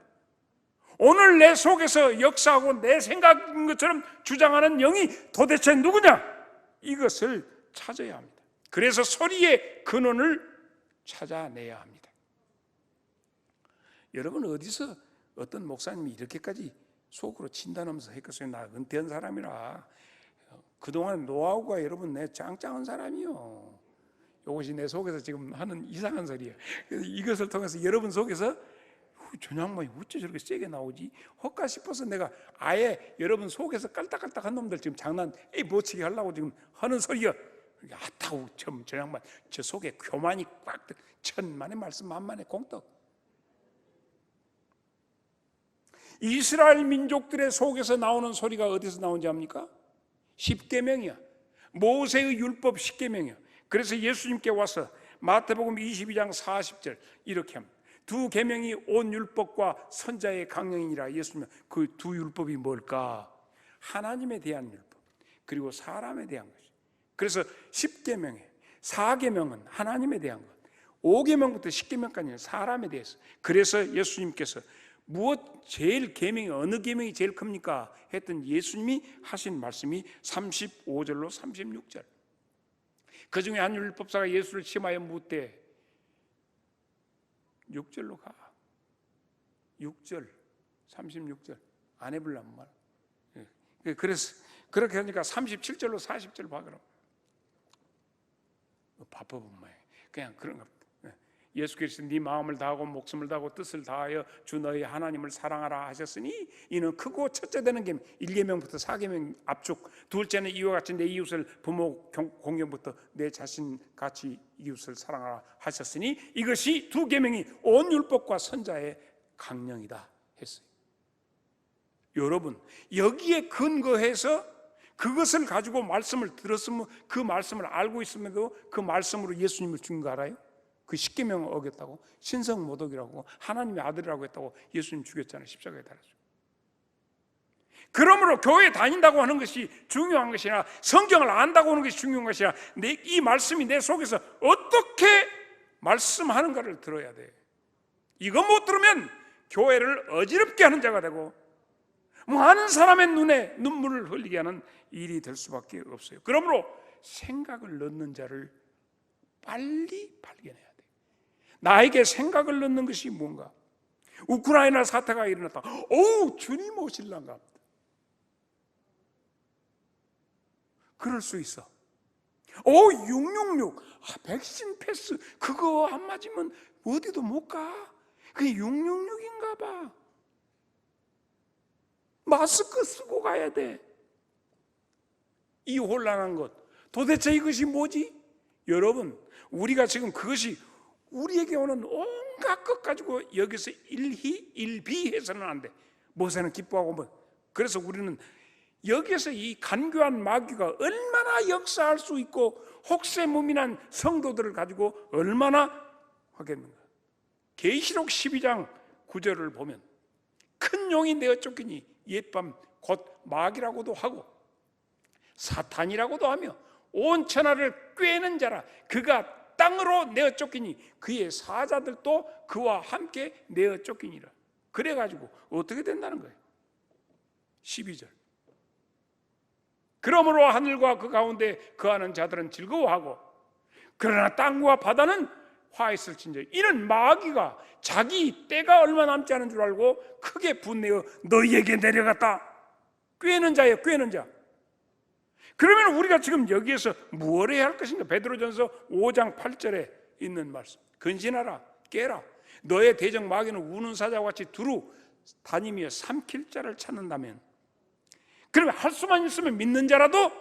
오늘 내 속에서 역사하고 내 생각인 것처럼 주장하는 영이 도대체 누구냐? 이것을 찾아야 합니다. 그래서 소리의 근원을 찾아내야 합니다. 여러분 어디서 어떤 목사님이 이렇게까지 속으로 진단하면서 했겠어요? 나 은퇴한 사람이라 그동안 노하우가 여러분 내 짱짱한 사람이요. 이것이 내 속에서 지금 하는 이상한 소리예요. 그래서 이것을 통해서 여러분 속에서 저 양반이 어째 저렇게 세게 나오지? 헛가 싶어서 내가 아예 여러분 속에서 깔딱깔딱한 놈들 지금 장난 못치게 하려고 지금 하는 소리야. 아따우 저 양반 저 속에 교만이 꽉 천만의 말씀 만만의 공덕. 이스라엘 민족들의 속에서 나오는 소리가 어디서 나오는지 압니까? 십계명이야. 모세의 율법 십계명이야. 그래서 예수님께 와서 마태복음 22장 40절 이렇게 합니다. 두 계명이 온 율법과 선자의 강령이니라. 예수님, 그 두 율법이 뭘까? 하나님에 대한 율법, 그리고 사람에 대한 것이. 그래서 10계명에 4계명은 하나님에 대한 것, 5계명부터 10계명까지는 사람에 대해서. 그래서 예수님께서 무엇 제일 계명이 어느 계명이 제일 큽니까? 했던 예수님이 하신 말씀이 35절로 36절. 그 중에 한 율법사가 예수를 시험하여 묻되 6절로 가. 6절, 36절 안 해보려면 말. 그래서 그렇게 하니까 37절로 40절 봐. 그럼 바빠본 모양. 그냥 그런 겁니다. 예수께서 네 마음을 다하고 목숨을 다하고 뜻을 다하여 주 너희 하나님을 사랑하라 하셨으니 이는 크고 첫째 되는 계명 1계명부터 4계명 압축, 둘째는 이와 같이 내 이웃을 부모 공경부터 내 자신 같이 이웃을 사랑하라 하셨으니 이것이 두 계명이 온 율법과 선자의 강령이다 했어요. 여러분, 여기에 근거해서 그것을 가지고 말씀을 들었으면, 그 말씀을 알고 있음에도 그 말씀으로 예수님을 죽인 거 알아요? 그 십계명을 어겼다고, 신성모독이라고, 하나님의 아들이라고 했다고 예수님 죽였잖아요. 십자가에 달아서. 그러므로 교회 다닌다고 하는 것이 중요한 것이 아니라, 성경을 안다고 하는 것이 중요한 것이 아니라, 이 말씀이 내 속에서 어떻게 말씀하는가를 들어야 돼. 이거 못 들으면 교회를 어지럽게 하는 자가 되고 많은 사람의 눈에 눈물을 흘리게 하는 일이 될 수밖에 없어요. 그러므로 생각을 넣는 자를 빨리 발견해야 돼. 나에게 생각을 넣는 것이 뭔가? 우크라이나 사태가 일어났다. 오, 주님 오실란가? 그럴 수 있어. 오, 666 백신 패스 그거 안 맞으면 어디도 못 가. 그게 666인가 봐. 마스크 쓰고 가야 돼. 이 혼란한 것, 도대체 이것이 뭐지? 여러분, 우리가 지금 그것이 우리에게 오는 온갖 것 가지고 여기서 일비해서는 안 돼. 모세는 기뻐하고 뭐. 그래서 우리는 여기서 이 간교한 마귀가 얼마나 역사할 수 있고 혹세무민한 성도들을 가지고 얼마나 하겠는가. 계시록 12장 9절을 보면 큰 용이 내어 쫓기니 옛밤 곧 마귀라고도 하고 사탄이라고도 하며 온 천하를 꿰는 자라. 그가 땅으로 내어 쫓기니 그의 사자들도 그와 함께 내어 쫓기니라. 그래가지고 어떻게 된다는 거예요? 12절. 그러므로 하늘과 그 가운데 거하는 자들은 즐거워하고 그러나 땅과 바다는 화했을진저 이는 마귀가 자기 때가 얼마 남지 않은 줄 알고 크게 분내어 너희에게 내려갔다. 꿰는 자예요. 꿰는 자. 그러면 우리가 지금 여기에서 무엇을 해야 할 것인가? 베드로전서 5장 8절에 있는 말씀. 근신하라, 깨라. 너의 대적 마귀는 우는 사자와 같이 두루 다니며 삼킬 자를 찾는다면, 그러면 할 수만 있으면 믿는 자라도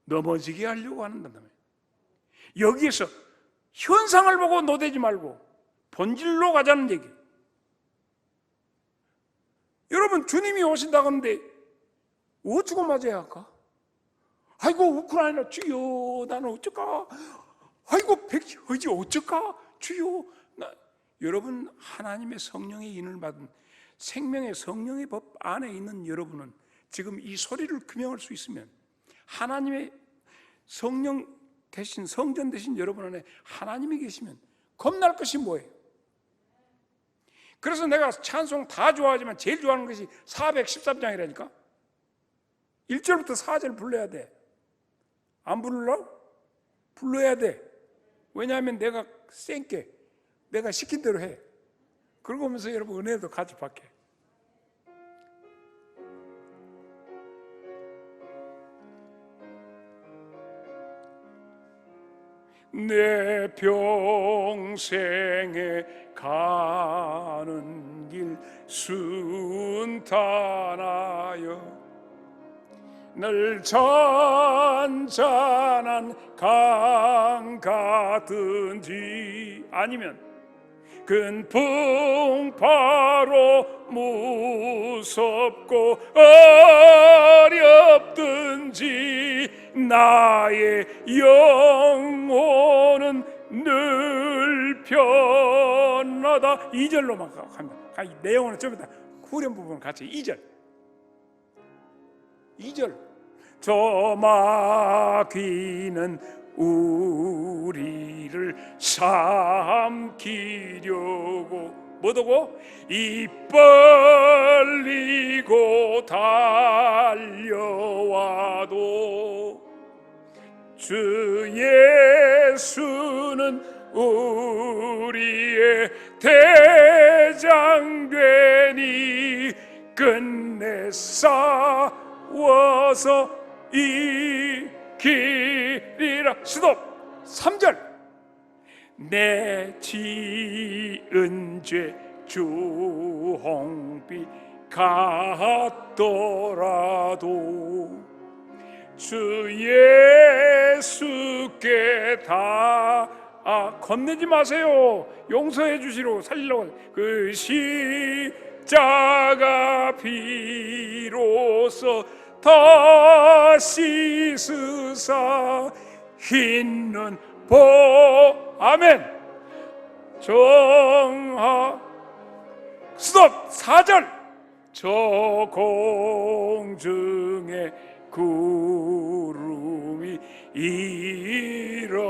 넘어지게 하려고 한다면, 여기에서 현상을 보고 노대지 말고 본질로 가자는 얘기. 여러분, 주님이 오신다고 하는데 어쩌고 맞아야 할까? 아이고 우크라이나 주여 나는 어쩔까? 아이고 백지 어쩔까? 주여 여러분, 하나님의 성령의 인을 받은 생명의 성령의 법 안에 있는 여러분은 지금 이 소리를 규명할 수 있으면 하나님의 성령 대신 성전 대신 여러분 안에 하나님이 계시면 겁날 것이 뭐예요? 그래서 내가 찬송 다 좋아하지만 제일 좋아하는 것이 413장이라니까 1절부터 4절 불러야 돼. 안 부르려고? 불러야 돼. 왜냐하면 내가 센게 내가 시킨 대로 해. 그러고 오면서 여러분 은혜도 같이 받게. 내 평생에 가는 길 순탄하여 늘 잔잔한 강 같은지 아니면 큰 풍파로 무섭고 어렵든지 나의 영혼은 늘 편하다. 2절로만 가면 내용은 좀 이따 후렴 부분 같이 2절 저 마귀는 우리를 삼키려고 뭐더고 입 벌리고 달려와도 주 예수는 우리의 대장 되니 끝내 싸워서 이기리라. 스톱. 3절 내 지은 죄 주홍빛 같더라도 주 예수께 다 건네지 마세요. 용서해 주시러 살리려고 그 십자가 비로소 다시 씻으사 흰 눈 아멘. 정하 스톱. 4절 저 공중에 구름이 일어나며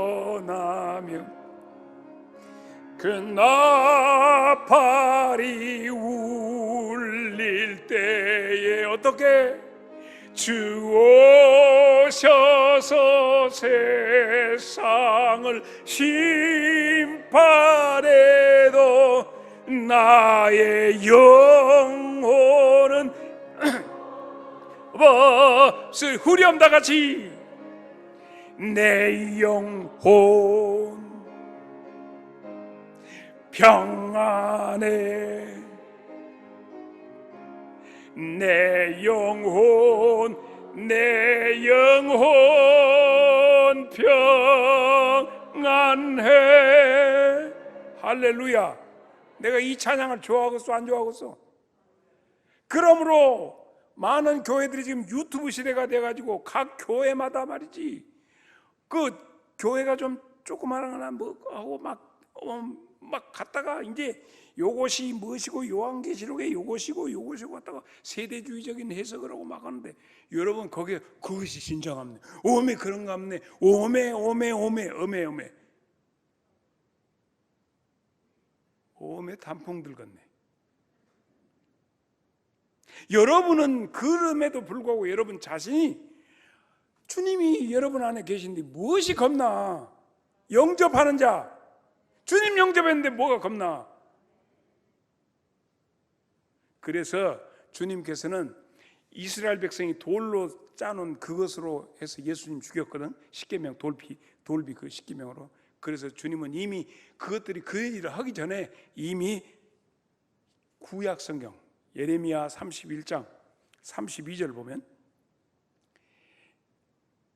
그 나팔이 울릴 때에 어떻게 주 오셔서 세상을 심판해도 나의 영혼은 무엇을 후렴 다 같이 내 영혼 평안해 내 영혼 평안해. 할렐루야. 내가 이 찬양을 좋아하겠어 안 좋아하겠어? 그러므로 많은 교회들이 지금 유튜브 시대가 돼가지고 각 교회마다 말이지 그 교회가 좀 조그마한 뭐 하고 막 갔다가 이제 요것이 무엇이고 요한계시록에 요것이고 갔다가 세대주의적인 해석을 하고 막 하는데 여러분 거기에 그것이 진정합니다. 오메 그런가 없네. 오메 단풍 들겠네. 여러분은 그럼에도 불구하고 여러분 자신이 주님이 여러분 안에 계신데 무엇이 겁나? 영접하는 자 주님 영접했는데 뭐가 겁나? 그래서 주님께서는 이스라엘 백성이 돌로 짜놓은 그것으로 해서 예수님 죽였거든. 십계명 돌비 그 십계명으로. 그래서 주님은 이미 그것들이 그 일을 하기 전에 이미 구약 성경 예레미야 31장 32절 보면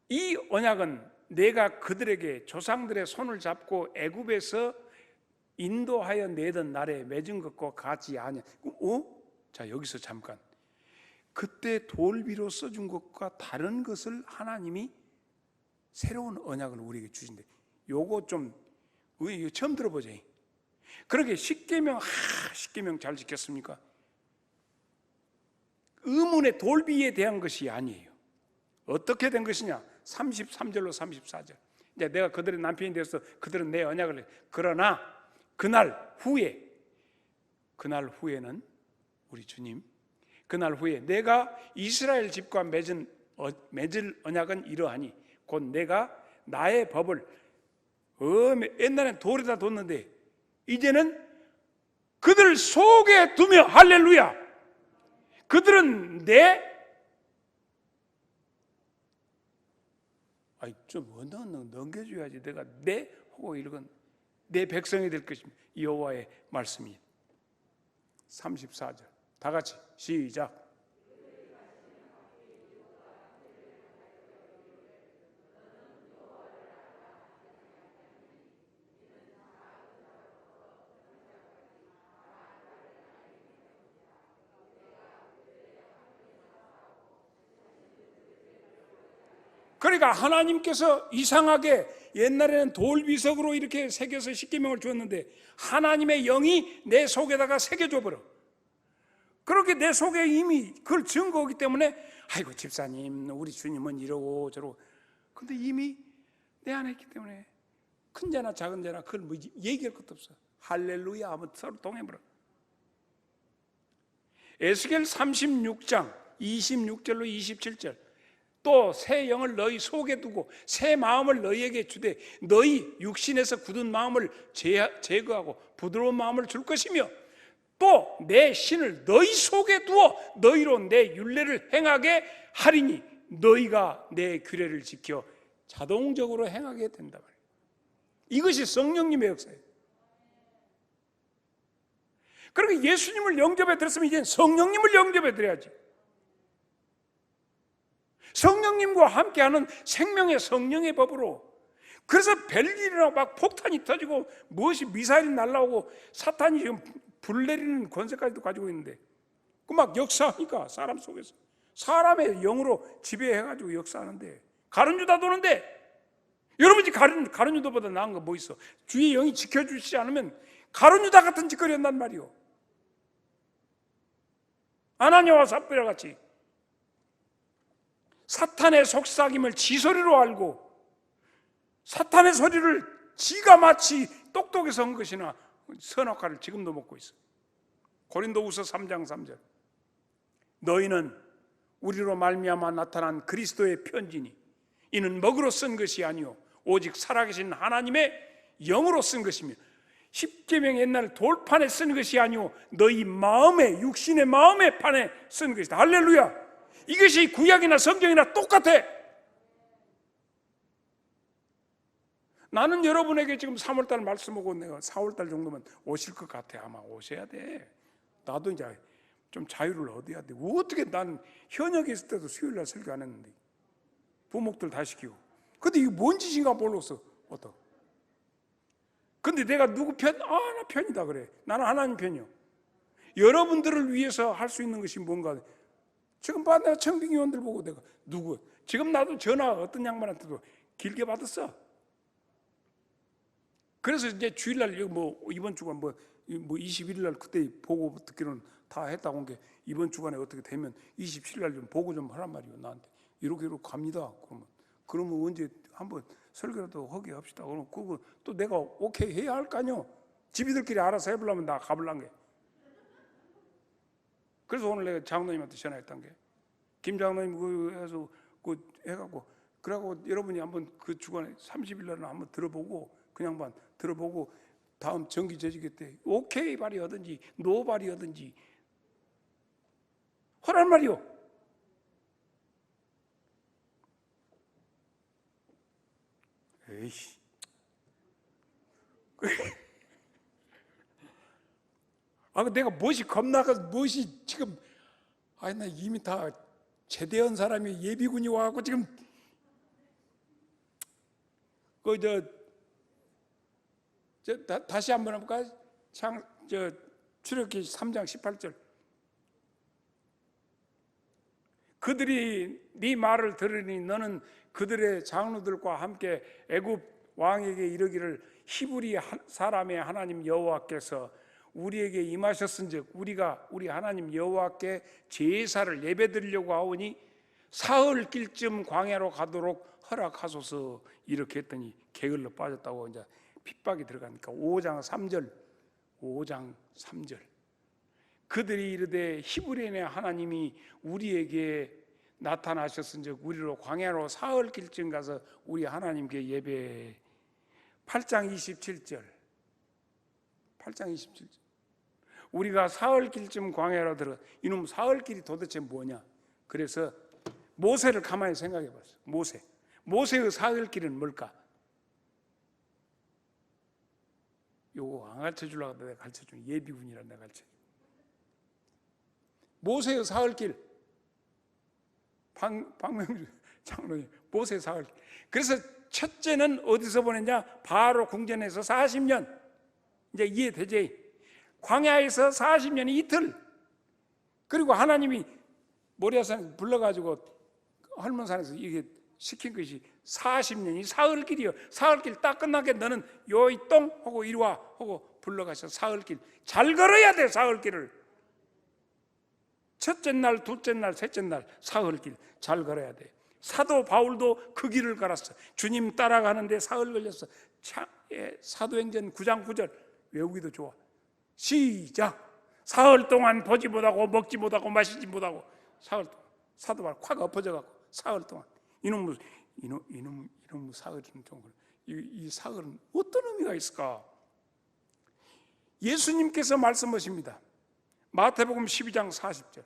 이 언약은 내가 그들에게 조상들의 손을 잡고 애굽에서 인도하여 내던 날에 맺은 것과 같지 아니냐. 자 여기서 잠깐 그때 돌비로 써준 것과 다른 것을 하나님이 새로운 언약을 우리에게 주신대. 요거 좀 우리 처음 들어보지. 그렇게 십계명 잘 지켰습니까? 의문의 돌비에 대한 것이 아니에요. 어떻게 된 것이냐? 33절로 34절. 이제 내가 그들의 남편이 되어서 그들은 내 언약을 해. 그러나 그날 후에는 우리 주님 그날 후에 내가 이스라엘 집과 맺을 언약은 이러하니 곧 내가 나의 법을 옛날엔 돌에다 뒀는데 이제는 그들 속에 두며 할렐루야. 그들은 좀 넘겨줘야지. 내가 하고 읽은 내 백성이 될 것입니다. 여호와의 말씀이. 34절 다 같이 시작. 그러니까 하나님께서 이상하게 옛날에는 돌비석으로 이렇게 새겨서 십계명을 주었는데 하나님의 영이 내 속에다가 새겨줘 버려. 그렇게 내 속에 이미 그걸 증거하기 때문에 아이고 집사님 우리 주님은 이러고 저러고, 근데 이미 내 안에 있기 때문에 큰 죄나 작은 죄나 그걸 뭐 얘기할 것도 없어. 할렐루야 하면 서로 동해버려. 에스겔 36장 26절로 27절, 또 새 영을 너희 속에 두고 새 마음을 너희에게 주되 너희 육신에서 굳은 마음을 제거하고 부드러운 마음을 줄 것이며 또 내 신을 너희 속에 두어 너희로 내 율례를 행하게 하리니 너희가 내 규례를 지켜 자동적으로 행하게 된다 말이에요. 이것이 성령님의 역사예요. 그러니까 예수님을 영접해 들었으면 이제 성령님을 영접해 드려야지. 성령님과 함께하는 생명의 성령의 법으로. 그래서 별일이라고 막 폭탄이 터지고 무엇이 미사일이 날라오고 사탄이 지금 불 내리는 권세까지도 가지고 있는데 그 막 역사하니까 사람 속에서 사람의 영으로 지배해가지고 역사하는데 가룟유다 도는데, 여러분이 가룟유다보다 나은 거 뭐 있어? 주의 영이 지켜주시지 않으면 가룟유다 같은 짓거리 한단 말이요. 아나니아와 삽비라 같이 사탄의 속삭임을 지소리로 알고 사탄의 소리를 지가 마치 똑똑해서 한 것이나 선악과를 지금도 먹고 있어. 고린도후서 3장 3절, 너희는 우리로 말미암아 나타난 그리스도의 편지니 이는 먹으로 쓴 것이 아니요 오직 살아계신 하나님의 영으로 쓴 것이며 십계명 옛날 돌판에 쓴 것이 아니요 너희 마음의 육신의 마음의 판에 쓴 것이다. 할렐루야. 이것이 구약이나 성경이나 똑같아. 나는 여러분에게 지금 3월달 말씀하고 내가 4월달 정도면 오실 것 같아. 아마 오셔야 돼. 나도 이제 좀 자유를 얻어야 돼. 어떻게 난 현역에 있을 때도 수요일날 설교 안 했는데 부목들 다 시키고. 근데 이게 뭔 짓인가 몰랐어. 근데 내가 누구 편? 나 편이다 그래. 나는 하나님 편이요. 여러분들을 위해서 할 수 있는 것이 뭔가. 지금 봐, 내가 청빙위원들 보고 내가 누구 지금 나도 전화 어떤 양반한테도 길게 받았어. 그래서 이제 주일날 뭐 이번 주간 뭐 21일날 그때 보고 듣기로는 다 했다고 한 게 이번 주간에 어떻게 되면 27일날 좀 보고 좀 하란 말이요. 나한테 이렇게 갑니다. 그러면 언제 한번 설교라도 하게 합시다. 그럼 그거 또 내가 오케이 해야 할 거 아니요. 지비들끼리 알아서 해보려면 나 가볼란 게. 그래서 오늘 내가 장로님한테 전화했던 게, 김 장로님 그래서 그 해갖고 그러고 여러분이 한번 그 주간에 30일 날은 한번 들어보고 그냥만 들어보고 다음 정기 재직회 때 오케이 발의하든지 노 발의하든지 하란 말이요. 에이씨. 내가 무엇이 겁나가 무엇이 지금 나 이미 다 제대한 사람이 예비군이 와갖고 지금 다시 한번 해볼까? 출애굽기 3장 18절. 그들이 네 말을 들으니 너는 그들의 장로들과 함께 애굽 왕에게 이르기를 히브리 사람의 하나님 여호와께서 우리에게 임하셨은즉 우리가 우리 하나님 여호와께 제사를 예배드리려고 하오니 사흘길쯤 광야로 가도록 허락하소서. 이렇게 했더니 게을러 빠졌다고 이제 핍박이 들어가니까 5장 3절 그들이 이르되 히브리인의 하나님이 우리에게 나타나셨은즉 우리로 광야로 사흘길쯤 가서 우리 하나님께 예배. 8장 27절 우리가 사흘길쯤 광야로 들어. 이놈 사흘길이 도대체 뭐냐. 그래서 모세를 가만히 생각해 봤어. 모세의 사흘길은 뭘까? 요거 안 가르쳐 주려고 내가 가르쳐 준 예비군이라 내가 가르쳐. 모세의 사흘길. 박명주 장로님 모세 사흘길. 그래서 첫째는 어디서 보냈냐? 바로 궁전에서 40년. 이제 이해되지? 광야에서 40년이 이틀. 그리고 하나님이 모리아산 불러가지고 헐몬산에서 이게 시킨 것이 40년이 사흘길이요. 사흘길 딱 끝나게 너는 요이 똥 하고 이리 와 하고 불러가서 사흘길 잘 걸어야 돼. 사흘길을 첫째 날, 둘째 날, 셋째 날 사흘길 잘 걸어야 돼. 사도 바울도 그 길을 걸었어. 주님 따라가는데 사흘 걸렸어. 사도행전 9장 9절 외우기도 좋아. 시작. 사흘 동안 보지 못하고 먹지 못하고 마시지 못하고 사흘 동안 사도 바울 콱 엎어져갖고 사흘 동안 이놈 사흘은 좀 이 사흘은 어떤 의미가 있을까? 예수님께서 말씀하십니다. 마태복음 12장 40절.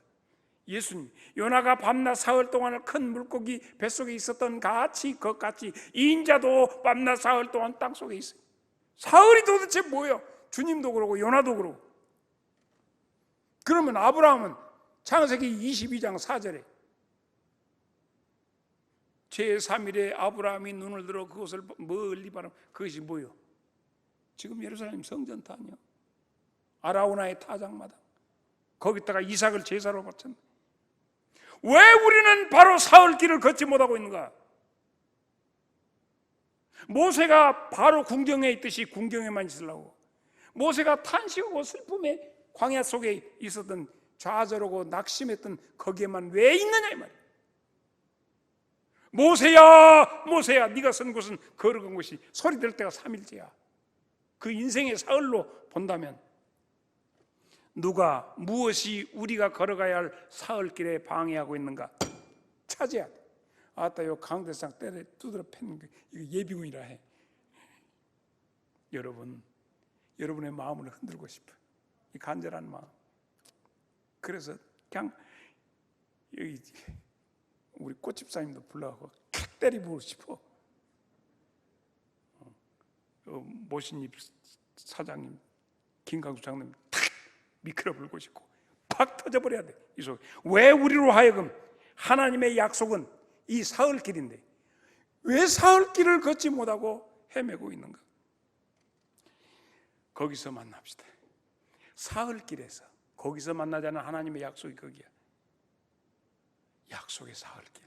예수님, 요나가 밤낮 사흘 동안을 큰 물고기 뱃속에 있었던 것같이 인자도 밤낮 사흘 동안 땅속에 있어요. 사흘이 도대체 뭐예요? 주님도 그러고 요나도 그러고. 그러면 아브라함은 창세기 22장 4절에 제3일에 아브라함이 눈을 들어 그것을 멀리 바라보면 그것이 뭐예요? 지금 예루살렘 성전탄이요. 아라우나의 타작마다 거기다가 이삭을 제사로 바쳤네. 왜 우리는 바로 사흘길을 걷지 못하고 있는가? 모세가 바로 궁정에 있듯이 궁정에만 있으려고, 모세가 탄식하고 슬픔에 광야 속에 있었던 좌절하고 낙심했던 거기에만 왜 있느냐 이 말이야. 모세야 모세야 네가 선 곳은 걸어간 곳이 소리 들 때가 3일째야. 그 인생의 사흘로 본다면 누가 무엇이 우리가 걸어가야 할 사흘길에 방해하고 있는가 찾아야 돼. 아따 요 강대상 때려 두드려 패는 게 이거 예비군이라 해. 여러분의 마음을 흔들고 싶어. 이 간절한 마음. 그래서 그냥 여기 우리 꽃집사님도 불러가고 칵 때리고 싶어. 모신입 사장님, 김강수 장님 탁 미끄러 불고 싶고 팍 터져버려야 돼. 이 속. 왜 우리로 하여금 하나님의 약속은 이 사흘길인데 왜 사흘길을 걷지 못하고 헤매고 있는가? 거기서 만납시다. 사흘길에서 거기서 만나자는 하나님의 약속이 거기야. 약속의 사흘길,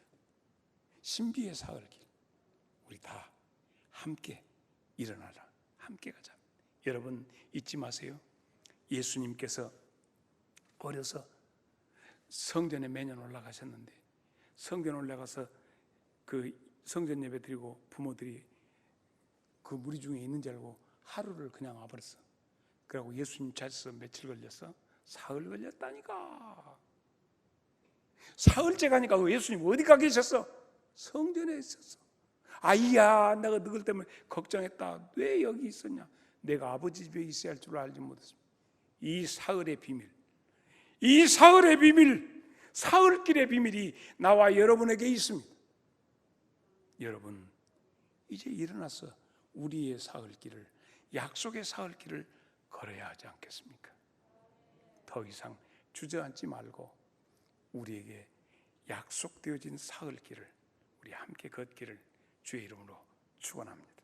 신비의 사흘길. 우리 다 함께 일어나라. 함께 가자. 여러분 잊지 마세요. 예수님께서 어려서 성전에 매년 올라가셨는데 성전 올라가서 그 성전 예배 드리고 부모들이 그 무리 중에 있는 줄 알고 하루를 그냥 와버렸어. 그리고 예수님 찾아서 며칠 걸렸어? 사흘 걸렸다니까. 사흘째 가니까 예수님 어디 가 계셨어? 성전에 있었어. 아이야 내가 너희 때문에 걱정했다. 왜 여기 있었냐? 내가 아버지 집에 있어야 할 줄 알지 못했습니다. 이 사흘의 비밀, 이 사흘의 비밀, 사흘길의 비밀이 나와 여러분에게 있습니다. 여러분 이제 일어나서 우리의 사흘길을, 약속의 사흘길을 걸어야 하지 않겠습니까? 더 이상 주저앉지 말고 우리에게 약속되어진 사흘길을 우리 함께 걷기를 주의 이름으로 축원합니다.